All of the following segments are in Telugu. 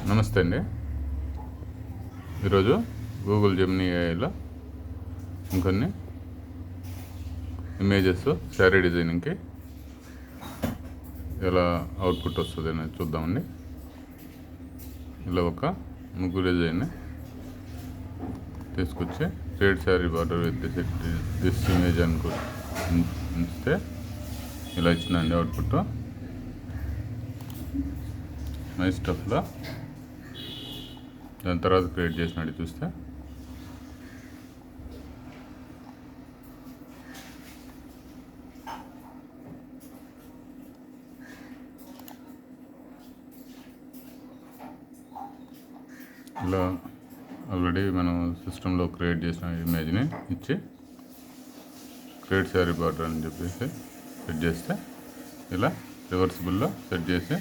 నమస్తే అండి. ఈరోజు గూగుల్ జెమినీ ఏఐలో ఇంకొన్ని ఇమేజెస్ శారీ డిజైనింగ్కి ఎలా అవుట్పుట్ వస్తుంది అనేది చూద్దామండి. ఇలా ఒక ముగ్గు డిజైన్ని తీసుకొచ్చి thread sari border with this image ఉంచితే ఇలా ఇచ్చిందండి అవుట్పుట్. మై స్టఫ్లో దాని తర్వాత క్రియేట్ చేసినట్టు చూస్తే ఇలా ఆల్రెడీ మనం సిస్టంలో క్రియేట్ చేసిన ఇమేజ్ని ఇచ్చి క్రియేట్ శారీ బార్డర్ అని చెప్పేసి సెట్ చేస్తే ఇలా రివర్సిబుల్లో సెట్ చేసి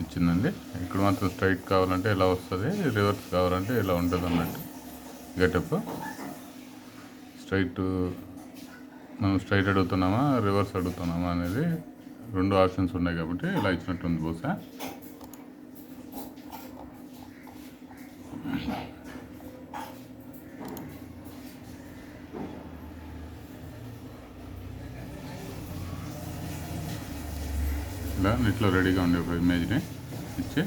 ఇచ్చిందండి. ఇక్కడ మాత్రం స్ట్రైట్ కావాలంటే ఇలా వస్తుంది, రివర్స్ కావాలంటే ఇలా ఉంటుంది అన్నట్టు గెటప్. మనం స్ట్రైట్ అడుగుతున్నామా రివర్స్ అడుగుతున్నామా అనేది రెండు ఆప్షన్స్ ఉన్నాయి కాబట్టి ఇలా ఇచ్చినట్టుంది బహుశా. ఇలా నెట్లో రెడీగా ఉండే ఒక ఇమేజ్ని ఇచ్చి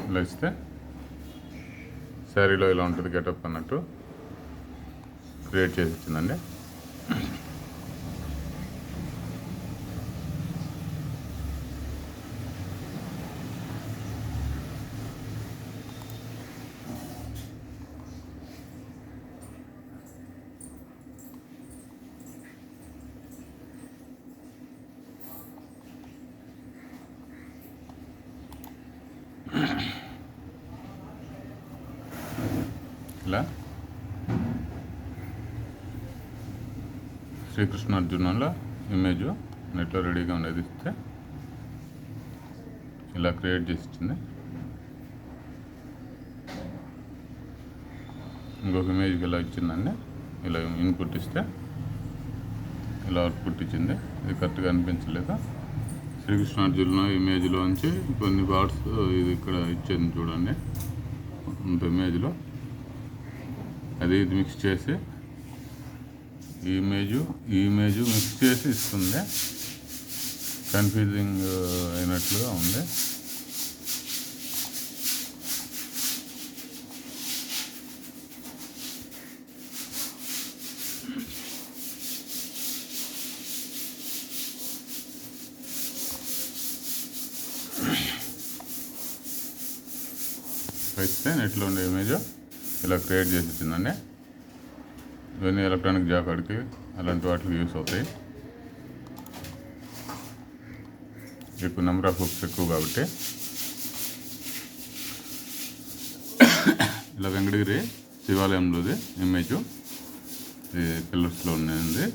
ఇలా ఇస్తే శారీలో ఇలా ఉంటుంది గెటప్ అన్నట్టు క్రియేట్ చేసి ఇచ్చిందండి. ఇలా శ్రీకృష్ణార్జునుల ఇమేజ్ నెట్లో రెడీగా ఉండేది ఇస్తే ఇలా క్రియేట్ చేసి ఇచ్చింది. ఇంకొక ఇమేజ్కి ఇలా ఇచ్చిందండి. ఇలా ఇన్పుట్ ఇస్తే ఇలా అవుట్పుట్ ఇచ్చింది. ఇది కరెక్ట్గా అనిపించలేదు. శ్రీకృష్ణార్జునుల ఇమేజ్లోంచి కొన్ని పార్ట్స్ ఇది ఇక్కడ ఇచ్చింది చూడండి. ఇంత ఇమేజ్లో అది ఇది మిక్స్ చేసి ఈ ఇమేజ్ మిక్స్ చేసి ఇస్తుంది. కన్ఫ్యూజింగ్ అయినట్లుగా ఉంది. అయితే నెట్లో ఉండే ఇమేజ్ ఇలా క్రియేట్ చేసి ఇచ్చిందండి. ఇవన్నీ ఎలక్ట్రానిక్ జాకెట్కి అలాంటి వాటికి యూస్ అవుతాయి. ఎక్కువ నెంబర్ ఆఫ్ హుక్స్ ఎక్కువ కాబట్టి. ఇలా వెంకటగిరి శివాలయంలోది ఇమేజ్ పిల్లర్స్లో ఉన్నది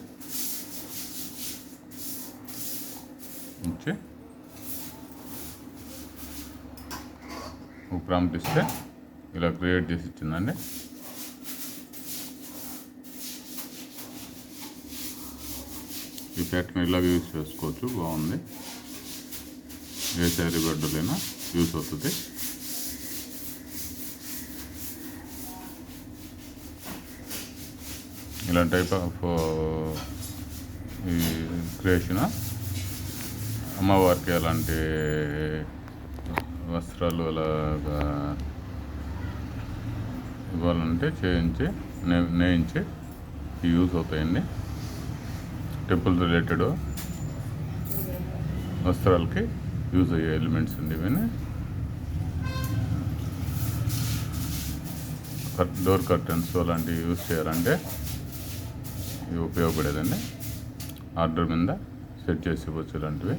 ఒక ప్రాంప్ట్ ఇస్తే ఇలా క్రియేట్ చేసి ఇచ్చిందండి. ఈ ప్యాటర్న్ ఇలాగ యూజ్ చేసుకోవచ్చు, బాగుంది. ఏ శారీ బెడ్డలైనా యూజ్ అవుతుంది. ఇలాంటి టైప్ ఆఫ్ ఈ క్రియేషన్ అమ్మవారికి అలాంటి వస్త్రాలు అలాగా ఇవ్వాలంటే నేయించి యూజ్ అవుతాయండి. టెంపుల్ రిలేటెడ్ వస్త్రాలకి యూజ్ అయ్యే ఎలిమెంట్స్ అండి ఇవన్నీ. డోర్ కర్టన్స్ అలాంటివి యూజ్ చేయాలంటే ఇవి ఉపయోగపడేదండి. ఆర్డర్ మీద సెట్ చేసి ఇవ్వచ్చు. ఇలాంటివి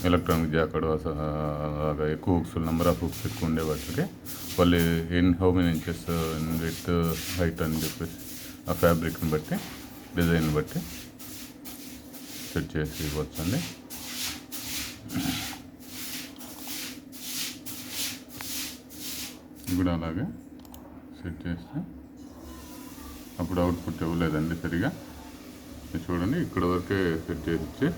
ఎలక్ట్రానిక్ జాకెట్ అలాగా ఎక్కువ హుక్స్, నెంబర్ ఆఫ్ హుక్స్ ఎక్కువ ఉండే వాటికి వాళ్ళు how many inches with height అని చెప్పేసి ఆ ఫ్యాబ్రిక్ని బట్టి డిజైన్ బట్టి సెట్ చేసి ఇవ్వచ్చు అండి. ఇప్పుడు అలాగే సెట్ చేస్తే అప్పుడు అవుట్పుట్ ఇవ్వలేదండి సరిగా. చూడండి ఇక్కడ వరకే సెట్ చేసి ఇచ్చి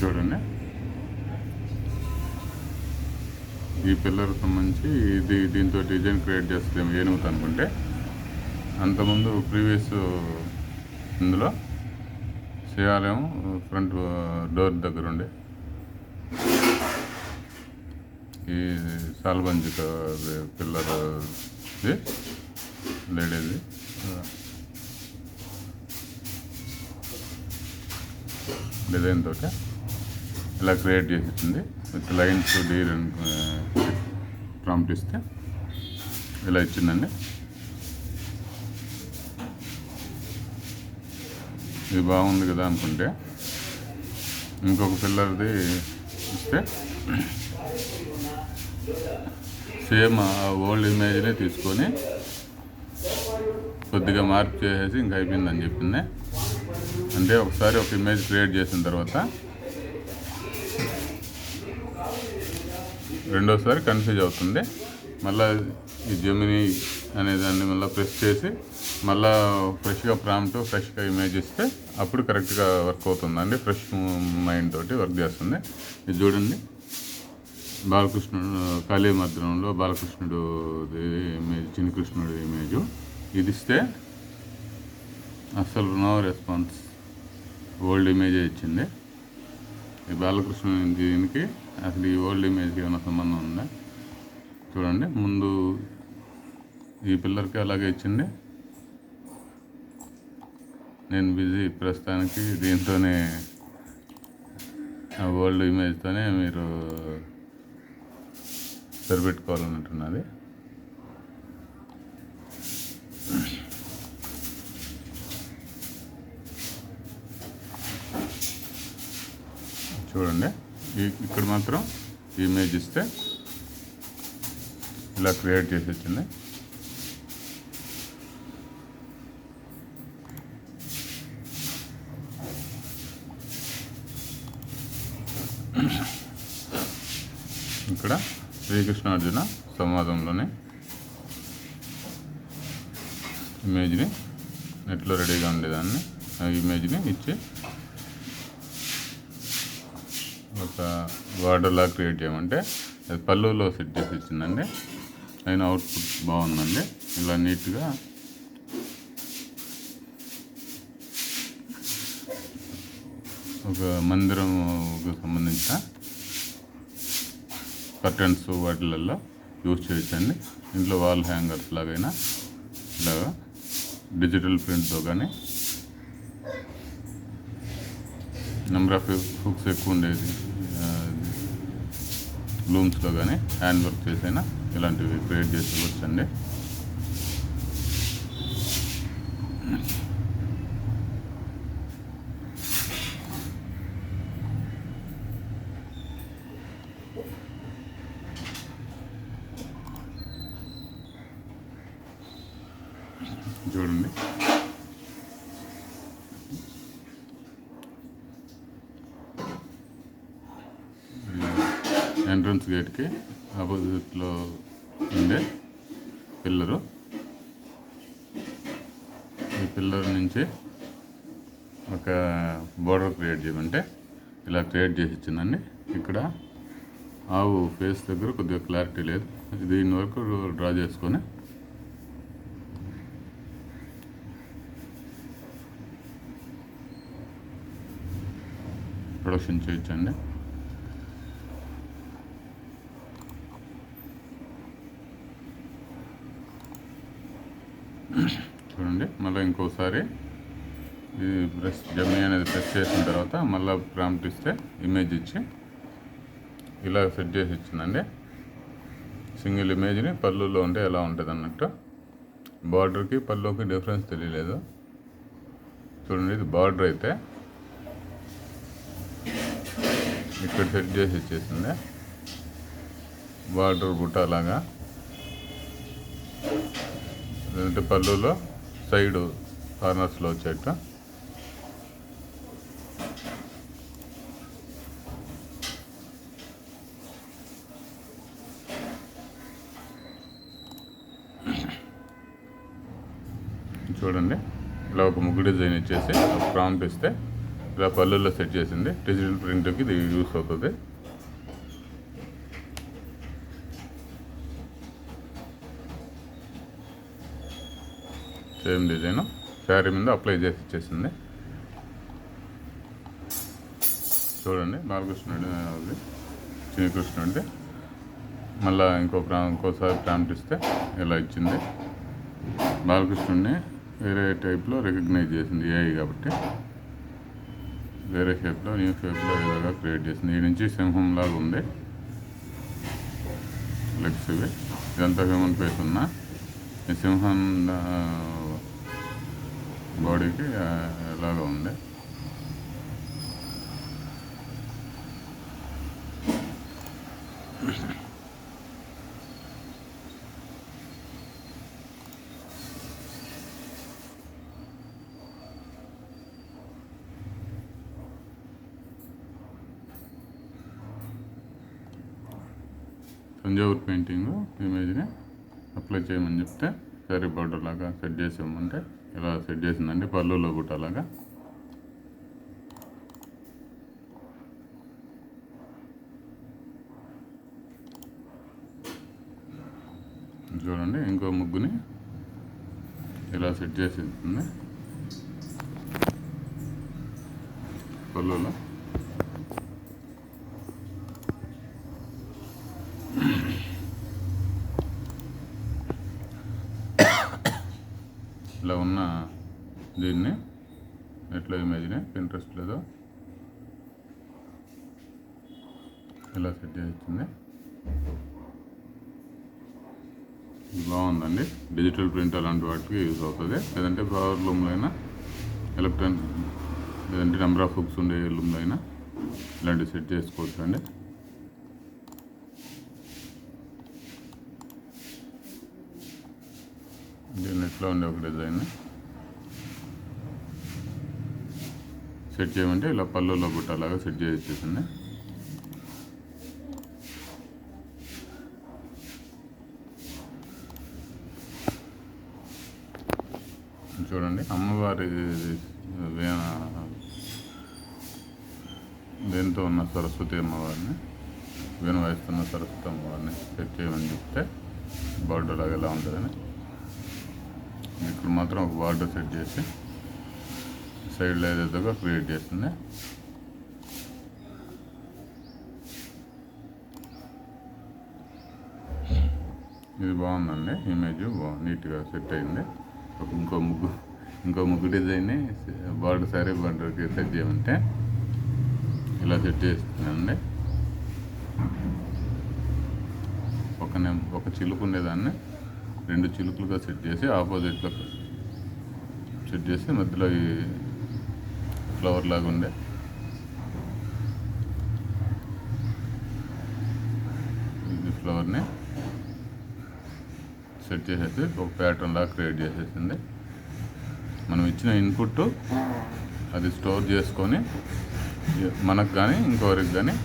చూడండి, ఈ పిల్లర్కి సంబంధించి దీంతో డిజైన్ క్రియేట్ చేస్తే ఏనుగుతా అనుకుంటే, అంతకుముందు ప్రీవియస్ ఇందులో శివాలయం ఫ్రంట్ డోర్ దగ్గర ఉండే ఈ సాల్బంజ్ పిల్లర్ లేడీది డిజైన్ తోటి ఇలా క్రియేట్ చేసి ఇచ్చింది. విత్ లైన్స్ డీర్ ప్రాంప్ట్ ఇస్తే ఇలా ఇచ్చిందండి. ఇది బాగుంది కదా అనుకుంటే ఇంకొక పిల్లర్ది ఇస్తే సేమ్ ఆ ఓల్డ్ ఇమేజ్నే తీసుకొని కొద్దిగా మార్పు చేసేసి ఇంకా అయిపోయిందని చెప్పింది. అంటే ఒకసారి ఒక ఇమేజ్ క్రియేట్ చేసిన తర్వాత రెండోసారి కన్ఫ్యూజ్ అవుతుంది. మళ్ళీ ఈ జెమినీ అనేదాన్ని మళ్ళీ ప్రెస్ చేసి మళ్ళీ ఫ్రెష్గా ప్రాంప్ట్ ఫ్రెష్గా ఇమేజ్ ఇస్తే అప్పుడు కరెక్ట్గా వర్క్ అవుతుందండి. ఫ్రెష్ మైండ్ తోటి వర్క్ చేస్తుంది. ఇది చూడండి, బాలకృష్ణుడు కాళీ మందిరంలో బాలకృష్ణుడు ఇమేజ్, చిన్న కృష్ణుడు ఇమేజు. ఇది ఇస్తే అసలు నో రెస్పాన్స్, ఓల్డ్ ఇమేజే ఇచ్చింది. ఈ బాలకృష్ణుడి దీనికి అసలు ఈ ఓల్డ్ ఇమేజ్కి ఏమైనా సంబంధం ఉందా చూడండి. ముందు ఈ పిల్లర్కి అలాగే ఇచ్చింది. నేను బిజీ ప్రస్తుతానికి దీంతోనే ఆ ఓల్డ్ ఇమేజ్తోనే మీరు సరిపెట్టుకోవాలన్నట్టున్నది. చూడండి, ఇక్కడ మాత్రం ఇమేజ్ ఇస్తే ఇలా క్రియేట్ చేసి వచ్చింది. ఇక్కడ శ్రీకృష్ణార్జున సంవాదంలోనే ఇమేజ్ని నెట్లో రెడీగా ఉండేదాన్ని ఆ ఇమేజ్ని ఇచ్చి ఒక బార్డర్లా క్రియేట్ చేయమంటే అది పళ్ళులో సెట్ చేసి ఇచ్చిందండి. అయినా అవుట్పుట్ బాగుందండి. ఇలా నీట్గా ఒక మందిరంకు సంబంధించిన కర్టన్స్ వాటిలలో యూజ్ చేయొచ్చండి. ఇంట్లో వాల్ హ్యాంగర్స్ లాగైనా ఇలాగా డిజిటల్ ప్రింట్తో కానీ నెంబర్ ఆఫ్ హుక్స్ ఎక్కువ ఉండేది లూమ్స్లో కానీ హ్యాండ్ వర్క్ చేసైనా ఇలాంటివి క్రియేట్ చేసుకోవచ్చండి. చూడండి, ఎంట్రన్స్ గేట్కి ఆపోజిట్లో ఉండే పిల్లరు. ఈ పిల్లర్ నుంచి ఒక బోర్డర్ క్రియేట్ చేయమంటే ఇలా క్రియేట్ చేసి ఇచ్చిందండి. ఇక్కడ ఆవు ఫేస్ దగ్గర కొద్దిగా క్లారిటీ లేదు, దీని వరకు డ్రా చేసుకొని ప్రొడక్షన్ చేయొచ్చండి. చూడండి, మళ్ళీ ఇంకోసారి ఈ బ్రష్ జెమినీ అనేది ప్రెస్ చేసిన తర్వాత మళ్ళీ ప్రాంప్ట్ ఇస్తే ఇమేజ్ ఇచ్చి ఇలా సెట్ చేసి ఇచ్చిందండి. సింగిల్ ఇమేజ్ని పళ్ళులో ఉంటే ఎలా ఉంటుంది అన్నట్టు. బార్డర్కి పళ్ళుకి డిఫరెన్స్ తెలియలేదు. చూడండి, ఇది బార్డర్ అయితే ఇక్కడ సెట్ చేసి ఇచ్చేసింది. బార్డర్ బుట్ట అలాగా, లేదంటే పళ్ళులో సైడు కార్నర్స్లో వచ్చేట. చూడండి, ఇలా ఒక ముగ్గు డిజైన్ ఇచ్చేసి ఒక ప్రాంప్ట్ ఇస్తే ఇలా పళ్ళుల్లో సెట్ చేసింది. డిజిటల్ ప్రింట్కి ఇది యూస్ అవుతుంది. సేమ్ డిజైన్ శారీ మీద అప్లై చేసి ఇచ్చేసింది. చూడండి, బాలకృష్ణుడి అది చిన్ని కృష్ణుడి. మళ్ళీ ఇంకోసారి ప్రాంప్ట్ ఇస్తే ఇలా ఇచ్చింది. బాలకృష్ణుడిని వేరే టైప్లో రికగ్నైజ్ చేసింది ఏఐ కాబట్టి. వేరే షేప్లో, న్యూ షేప్లో ఇలాగా క్రియేట్ చేసింది. ఈ నుంచి సింహంలాగా ఉంది లెగ్స్ ఇవి. ఇదంతా హ్యూమన్ ఫేస్ ఉన్న ఈ సింహం బాడీకి ఎలాగా ఉంది. తంజావూరు పెయింటింగ్ ఇమేజ్ని అప్లై చేయమని చెప్తే శారీ బార్డర్ లాగా సెట్ చేసి ఇవ్వమంటే ఇలా సెట్ చేసిందండి. పళ్ళులో కూడా అలాగా. చూడండి, ఇంకో ముగ్గుని ఇలా సెట్ చేసి ఇస్తుంది పళ్ళులో. ఇలా ఉన్న దీన్ని నెట్లో ఇమేజ్ని పింట్రెస్ట్ లేదో ఇలా సెట్ చేస్తుంది. బాగుందండి. డిజిటల్ ప్రింట్ అలాంటి వాటికి యూజ్ అవుతుంది. లేదంటే పవర్ లూమ్లో అయినా, ఎలక్ట్రానిక్ లేదంటే నెంబర్ ఆఫ్ హుక్స్ ఉండే లూమ్లో అయినా ఇలాంటివి సెట్ చేసుకోవచ్చు అండి. నెట్లో ఉండే ఒక డిజైన్ సెట్ చేయమంటే ఇలా పళ్ళులో గుట్టలాగా సెట్ చేసేసింది. చూడండి, అమ్మవారి దేంతో ఉన్న సరస్వతి అమ్మవారిని, వీణ వాయిస్తున్న సరస్వతి అమ్మవారిని సెట్ చేయమని చెప్తే బార్డర్ లాగా ఎలా ఉంటుందని. ఇక్కడ మాత్రం ఒక బార్డర్ సెట్ చేసి సైడ్లో ఏదైతే క్రియేట్ చేస్తుంది. ఇది బాగుందండి. ఇమేజ్ నీట్గా సెట్ అయింది. ఇంకో ముగ్గు డిజైన్ని బార్డర్ శారీ బార్డర్కి సెట్ చేయమంటే ఇలా సెట్ చేస్తుందండి. ఒక చిలుకు ఉండేదాన్ని 2 చిలుకులుగా సెట్ చేసి ఆపోజిట్లో సెట్ చేసి మధ్యలో ఈ ఫ్లవర్ లాగా ఉండే ఈ ఫ్లవర్ని సెట్ చేసేసి ఒక ప్యాటర్న్ లాగా క్రియేట్ చేసేసింది. మనం ఇచ్చిన ఇన్పుట్ అది స్టోర్ చేసుకొని మనకు కానీ ఇంకొకరికి కానీ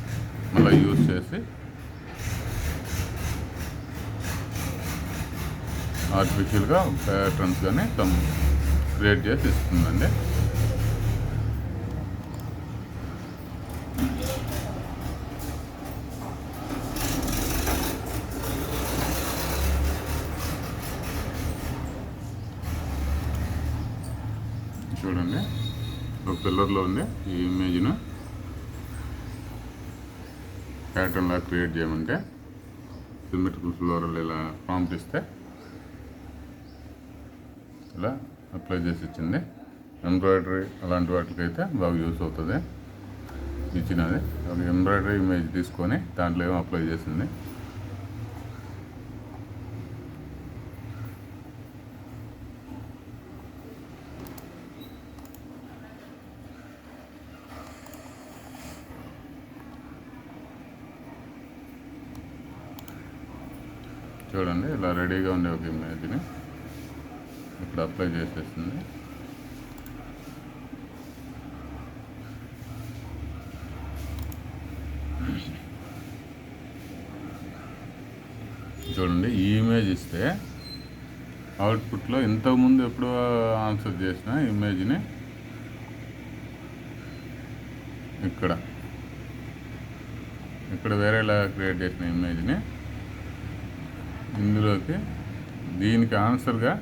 మళ్ళీ యూజ్ చేసి ఆర్టిఫిషియల్గా ప్యాటర్న్స్ కానీ క్రియేట్ చేసి ఇస్తుందండి. చూడండి, ఒక పిల్లర్లో ఉంది ఈ ఇమేజ్ను ప్యాటర్న్ లాగా క్రియేట్ చేయమంటే సిమెట్రికల్ ఫ్లోరల్ ఇలా ప్రాంప్ట్ ఇస్తే ఇలా అప్లై చేసి ఇచ్చింది. ఎంబ్రాయిడరీ అలాంటి వాటికైతే బాగా యూస్ అవుతుంది. ఇచ్చినది ఒక ఎంబ్రాయిడరీ ఇమేజ్ తీసుకొని దాంట్లో ఏమో అప్లై చేసింది. చూడండి, ఇలా రెడీగా ఉండే ఒక ఇమేజ్ని ఇక్కడ అప్లై చేసేస్తుంది. చూడండి, ఈ ఇమేజ్ ఇస్తే అవుట్పుట్లో ఇంతకుముందు ఎప్పుడో ఆన్సర్ చేసిన ఇమేజ్ని ఇక్కడ వేరేలా క్రియేట్ చేసిన ఇమేజ్ని ఇందులోకి దీనికి ఆన్సర్గా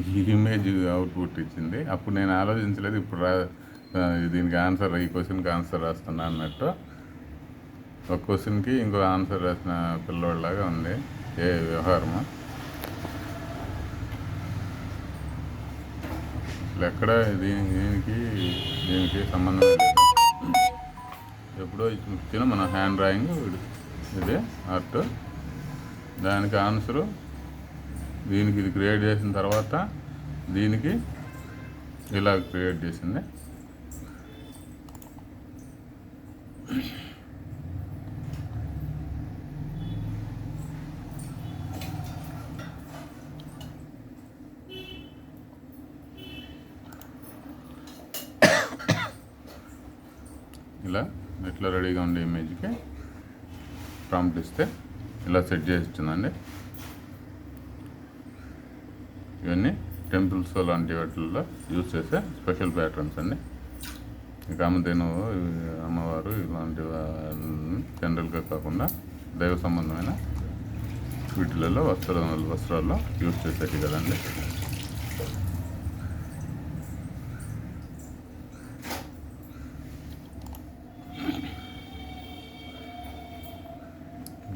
ఈ ఇమేజ్ అవుట్పుట్ ఇచ్చింది. అప్పుడు నేను ఆలోచించలేదు, ఇప్పుడు దీనికి ఆన్సర్, ఈ క్వశ్చన్కి ఆన్సర్ రాస్తున్నా అన్నట్టు. ఒక క్వశ్చన్కి ఇంకో ఆన్సర్ రాసిన పిల్లవాళ్ళలాగా ఉంది ఏ వ్యవహారమా. ఎక్కడ దీనికి సంబంధం లేదు. ఎప్పుడో ఇచ్చిన మన హ్యాండ్ డ్రాయింగ్ ఇది ఆర్ట్, దానికి ఆన్సరు దీనికి ఇది క్రియేట్ చేసిన తర్వాత దీనికి ఇలా క్రియేట్ చేసింది. ఇట్లా రెడీగా ఉండే ఇమేజ్కి ప్రాంప్ట్ ఇస్తే ఇలా సెట్ చేసి ఇచ్చిందండి. ఇవన్నీ టెంపుల్స్ లాంటి వాటిల్లో యూజ్ చేసే స్పెషల్ ప్యాటర్న్స్ అండి. కామధేను, అమ్మవారు ఇలాంటి జనరల్గా కాకుండా దైవ సంబంధమైన వీటిలలో వస్త్రాల్లో యూజ్ చేసేవి కదండి.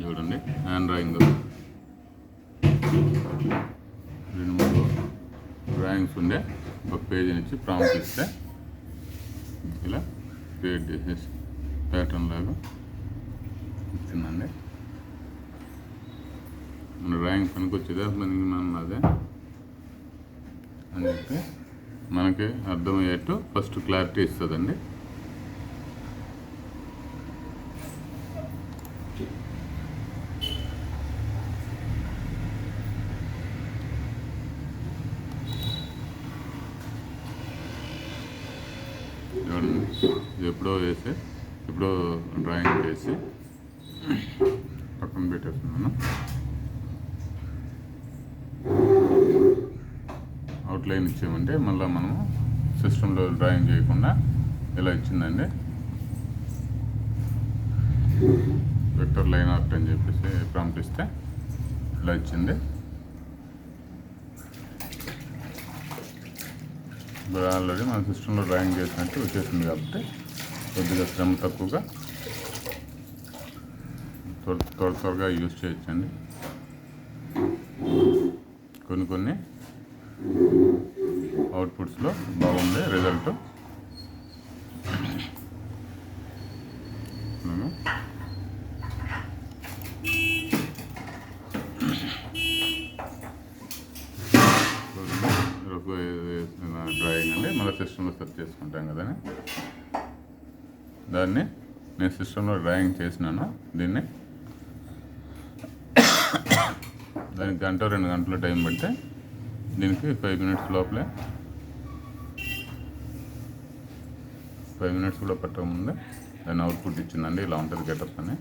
చూడండి, హ్యాండ్ డ్రాయింగ్ 2-3 డ్రాయింగ్స్ ఉండే ఒక పేజీని ఇచ్చి ప్రాంప్ట్ ఇస్తే ఇలా క్రియేట్ చేసేసి ప్యాటర్న్ లాగా ఇచ్చిందండి. మన డ్రాయింగ్ పనికి వచ్చేది మనం అదే అని చెప్పి మనకి అర్థమయ్యేట్టు ఫస్ట్ క్లారిటీ ఇస్తుందండి. ఎప్పుడో డ్రాయింగ్ చేసి పక్కన పెట్టేస్తున్నాను. అవుట్లైన్ ఇచ్చామంటే మళ్ళీ మనము సిస్టంలో డ్రాయింగ్ చేయకుండా ఇలా ఇచ్చిందండి. వెక్టర్ లైన్ ఆర్ట్ అని చెప్పేసి ప్రాంప్ట్ ఇస్తే ఇలా ఇచ్చింది. ఇప్పుడు ఆల్రెడీ మన సిస్టంలో డ్రాయింగ్ చేసినట్టు వచ్చేసింది కాబట్టి కొద్దిగా శ్రమ తక్కువగా త్వరగా యూజ్ చేయొచ్చండి. కొన్ని అవుట్పుట్స్లో బాగుంది రిజల్ట్. డ్రాయింగ్ అండి, మళ్ళీ సిస్టంలో సెర్చ్ చేసుకుంటాం కదా. దాన్ని నేను సిస్టంలో డ్రాయింగ్ చేసినాను. దానికి 1-2 గంటలు టైం పడితే దీనికి 5 minutes లోపలే, 5 minutes కూడా పట్టకముందే దాన్ని అవుట్పుట్ ఇచ్చిందండి. ఇలా ఉంటుంది గెటప్ అని.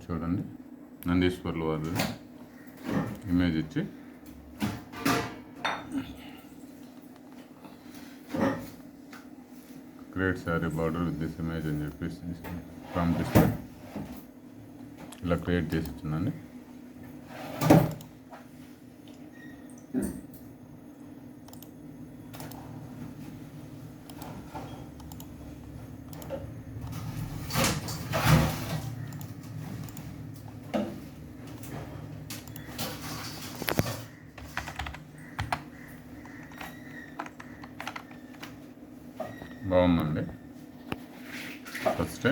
చూడండి, నందీశ్వర్లు వారి ఇమేజ్ ఇచ్చి create sari border with this image అని చెప్పేసి ప్రాంప్ట్ ఇస్తే ఇలా క్రియేట్ చేసి ఇచ్చిందండి. బాగుందండి. ఫస్టే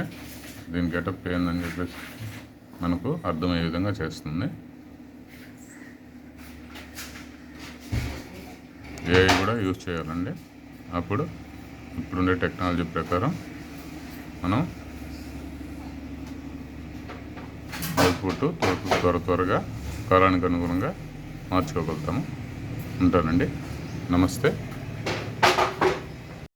దీని గెటప్ ఏందని చెప్పేసి మనకు అర్థమయ్యే విధంగా చేస్తుంది. ఏఐ కూడా యూజ్ చేయాలండి. అప్పుడు ఇప్పుడుండే టెక్నాలజీ ప్రకారం మనం అవుట్పుట్ త్వరగా కాలానికి అనుగుణంగా మార్చుకోగలుగుతాము. ఉంటానండి. నమస్తే.